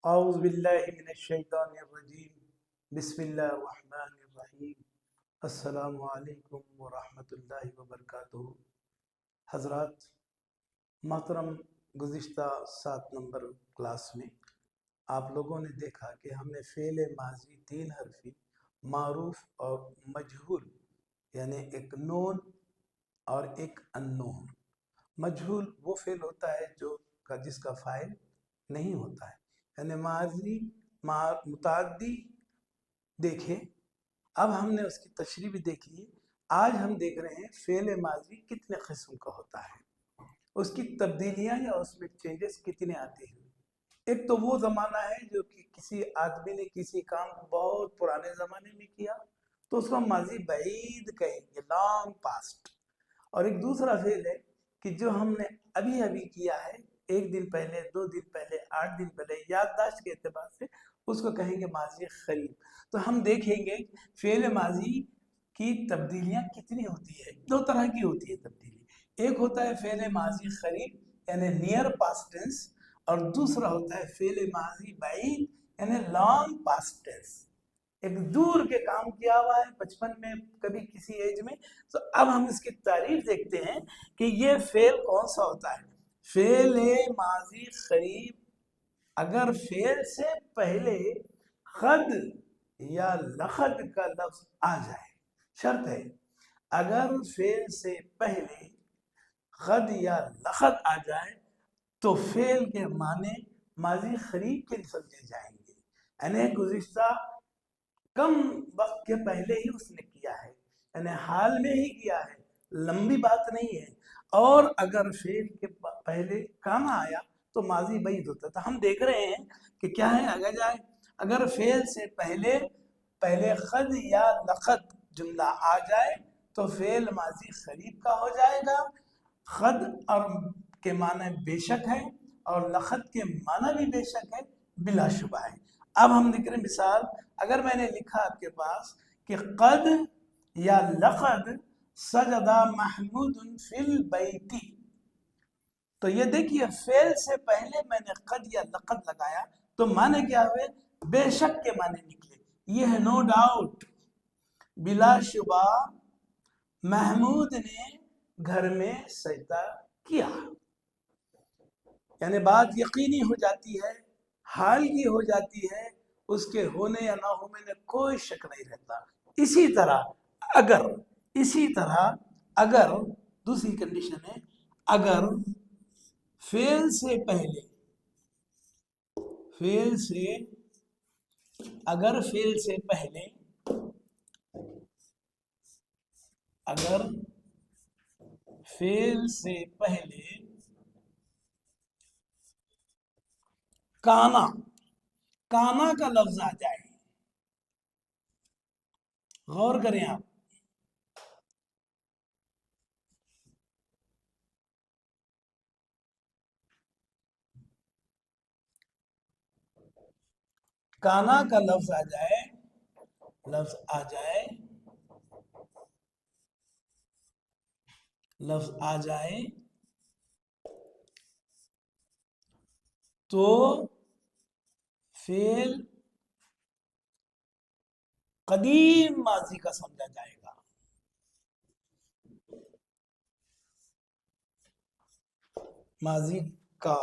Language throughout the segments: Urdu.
اعوذ باللہ من الشیطان الرجیم بسم اللہ الرحمن الرحیم السلام علیکم ورحمۃ اللہ وبرکاتہ۔ حضرات محترم، گزشتہ 7 نمبر کلاس میں آپ لوگوں نے دیکھا کہ ہم نے فعل ماضی 3 حرفی معروف اور مجہول، یعنی ایک نون اور ایک ان نون۔ مجہول وہ فعل ہوتا ہے جس کا فاعل نہیں ہوتا ہے، یعنی ماضی متعدی دیکھے۔ اب ہم نے اس کی تشریح بھی دیکھ لی۔ آج ہم دیکھ رہے ہیں فعل ماضی کتنے قسم کا ہوتا ہے، اس کی تبدیلیاں یا اس میں چینجز کتنے آتے ہیں۔ ایک تو وہ زمانہ ہے جو کہ کسی آدمی نے کسی کام کو بہت پرانے زمانے میں کیا تو اس کو ماضی بعید کہیں گے، لانگ پاسٹ۔ اور ایک دوسرا فعل ہے کہ جو ہم نے ابھی ابھی کیا ہے، 1 دن پہلے، 2 دن پہلے، 8 دن پہلے، یادداشت کے اعتبار سے اس کو کہیں گے ماضی قریب۔ تو ہم دیکھیں گے فعل ماضی کی تبدیلیاں کتنی ہوتی ہے۔ 2 طرح کی ہوتی ہے تبدیلی، ایک ہوتا ہے فعل ماضی قریب یعنی نیئر پاسٹ ٹینس، اور دوسرا ہوتا ہے فعل ماضی بعید یعنی لانگ پاسٹ ٹینس۔ ایک دور کے کام کیا ہوا ہے بچپن میں، کبھی کسی ایج میں۔ تو اب ہم اس کی تعریف دیکھتے ہیں کہ یہ فعل کون سا ہوتا ہے۔ فعل ماضی قریب اگر فعل سے پہلے خد یا لخد کا لفظ آ جائے، شرط ہے اگر فعل سے پہلے خد یا لخد آ جائے تو فعل کے معنی ماضی قریب کے سمجھے جائیں گے، یعنی گزشتہ کم وقت کے پہلے ہی اس نے کیا ہے، یعنی حال میں ہی کیا ہے، لمبی بات نہیں ہے۔ اور اگر فعل کے پہلے کام آیا تو ماضی بعید ہوتا ہے۔ تو ہم دیکھ رہے ہیں کہ کیا ہے، اگر فعل سے پہلے خد یا لخد جملہ آ جائے تو فعل ماضی قریب کا ہو جائے گا۔ خد اور کے معنی بے شک ہے اور لخد کے معنی بھی بے شک ہے، بلا شبہ ہے۔ اب ہم دیکھ رہے ہیں مثال، اگر میں نے لکھا آپ کے پاس کہ قد یا لقد سجد محمود فی البیت، تو یہ دیکھیے فعل سے پہلے میں نے قد یا لقد لگایا تو معنی کیا ہوئے، بے شک کے معنی نکلے۔ یہ ہے نو ڈاؤٹ، بلا شبہ محمود نے گھر میں سجدہ کیا، یعنی بات یقینی ہو جاتی ہے، حال کی ہو جاتی ہے، اس کے ہونے یا نہ ہونے میں کوئی شک نہیں رہتا۔ اسی طرح اگر دوسری کنڈیشن ہے، اگر فعل سے پہلے کانا کا لفظ آ جائے، غور کریں آپ، کانا کا لفظ آ جائے تو فعل قدیم ماضی کا سمجھا جائے گا۔ ماضی کا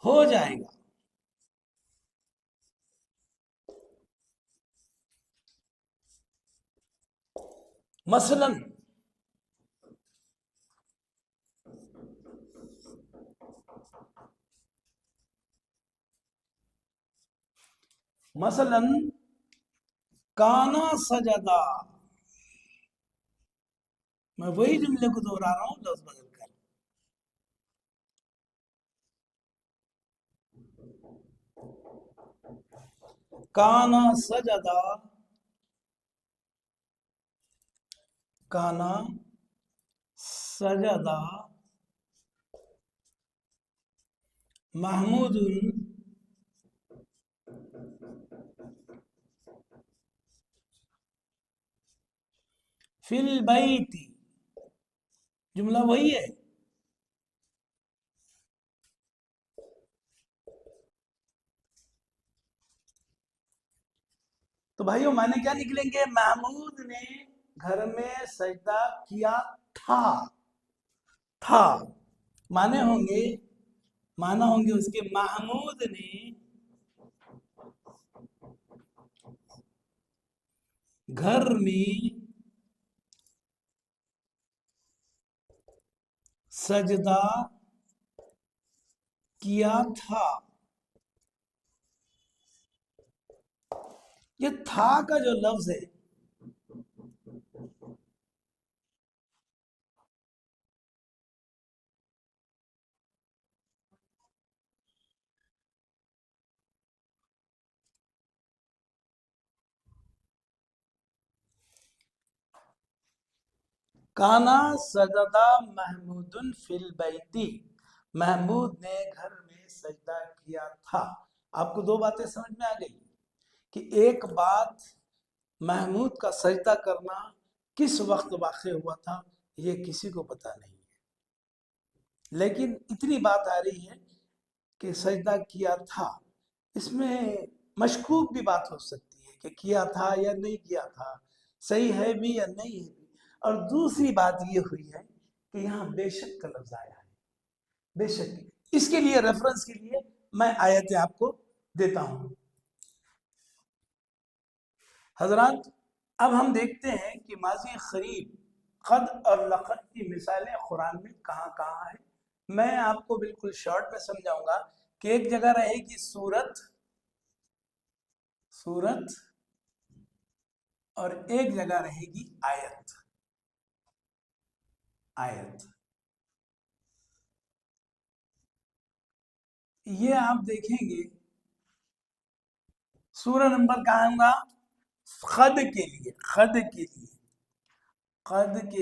ہو جائے گا۔ مثلاً کانا سجدہ، میں وہی جملے کو دوہرا رہا ہوں لفظ بدل کر۔ کانا سجدہ محمود فی البیت، جملہ وہی ہے، تو بھائیوں معنی کیا نکلیں گے؟ محمود نے گھر میں سجدہ کیا تھا، تھا معنی ہوں گے اس کے محمود نے گھر میں سجدہ کیا تھا۔ یہ تھا کا جو لفظ ہے کانا سجدہ محمود فی البیتی، محمود نے گھر میں سجدہ کیا تھا۔ آپ کو دو باتیں سمجھ میں آ گئی کہ ایک بات محمود کا سجدہ کرنا کس وقت واقع ہوا تھا یہ کسی کو پتا نہیں ہے، لیکن اتنی بات آ رہی ہے کہ سجدہ کیا تھا۔ اس میں مشکوک بھی بات ہو سکتی ہے کہ کیا تھا یا نہیں کیا تھا، صحیح ہے بھی یا نہیں ہے بھی۔ اور دوسری بات یہ ہوئی ہے کہ یہاں بے شک کا لفظ آیا ہے، بے شک۔ اس کے لیے ریفرنس کے لیے میں آیتیں آپ کو دیتا ہوں۔ حضرات اب ہم دیکھتے ہیں کہ ماضی قریب قد اور لقد کی مثالیں قرآن میں کہاں کہاں ہیں۔ میں آپ کو بالکل شارٹ میں سمجھاؤں گا کہ ایک جگہ رہے گی سورت اور ایک جگہ رہے گی آیت۔ یہ آپ دیکھیں گے سورہ نمبر کہاں ہوگا؟ قد کے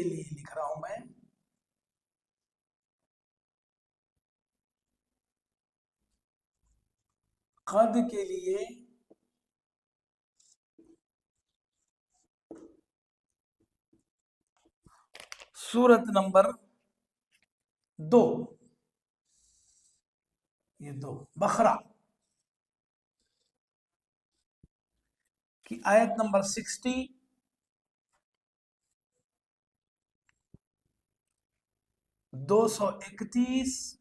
لیے لکھ رہا ہوں میں، قد کے لیے سورت نمبر 2، یہ 2 بقرہ کی آیت نمبر 60، 231،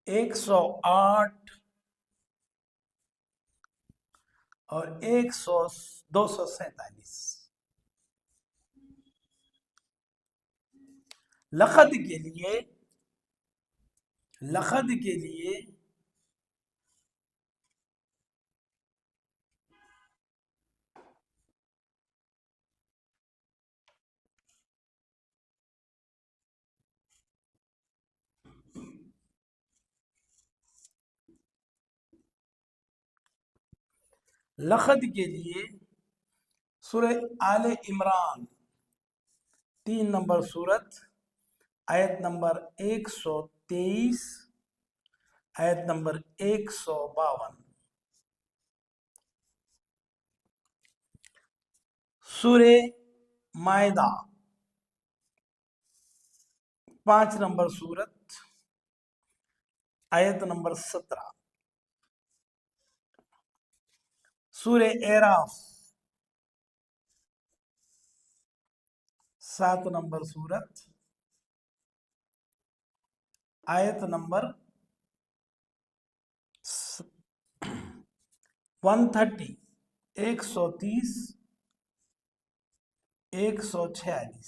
108 اور 247۔ لقد کے لیے سورہ آل عمران 3 نمبر سورت، آیت نمبر 123، آیت نمبر 152۔ سورہ مائدہ 5 نمبر سورت، آیت نمبر 17۔ سورہ اعراف 7 نمبر سورت، آیت نمبر 130، 130، 146۔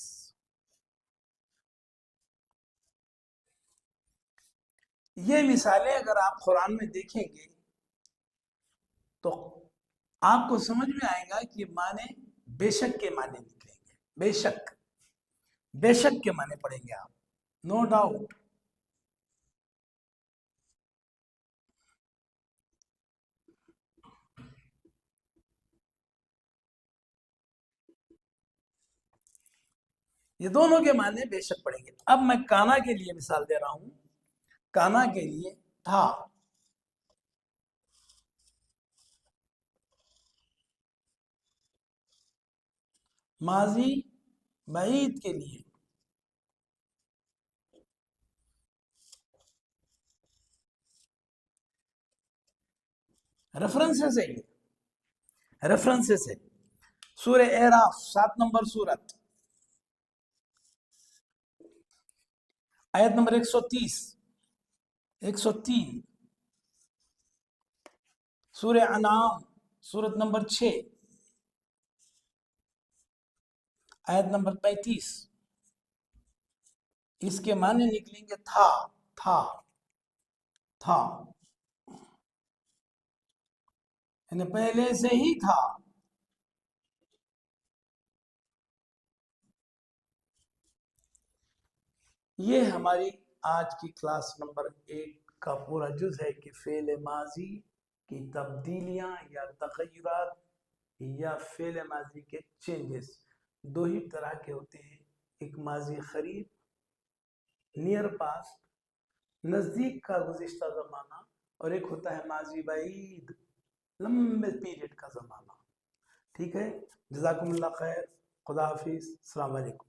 یہ مثالیں اگر آپ قرآن میں دیکھیں گے تو آپ کو سمجھ میں آئے گا کہ معنی بے شک کے معنی نکلیں گے، بے شک کے معنی پڑھیں گے آپ، نو ڈاؤٹ۔ یہ دونوں کے معنی بے شک پڑھیں گے۔ اب میں کانا کے لیے مثال دے رہا ہوں۔ کانا کے لیے تھا، ماضی بعید کے لیے ریفرنسز ہے یہ، ریفرنسز ہے۔ سورہ اعراف 7 نمبر سورت، آیت نمبر 130 103۔ سورہ انعام سورت نمبر 6 آیت نمبر 35۔ اس کے معنی نکلیں گے تھا، تھا، تھا، یعنی پہلے سے ہی تھا۔ یہ ہماری آج کی کلاس نمبر 1 کا پورا جز ہے کہ فعل ماضی کی تبدیلیاں یا تغیرات یا فعل ماضی کے چینجز دو ہی طرح کے ہوتے ہیں، ایک ماضی قریب نیئر پاسٹ نزدیک کا گزشتہ زمانہ، اور ایک ہوتا ہے ماضی بعید لمبے پیریڈ کا زمانہ۔ ٹھیک ہے، جزاکم اللہ خیر، خدا حافظ، السلام علیکم۔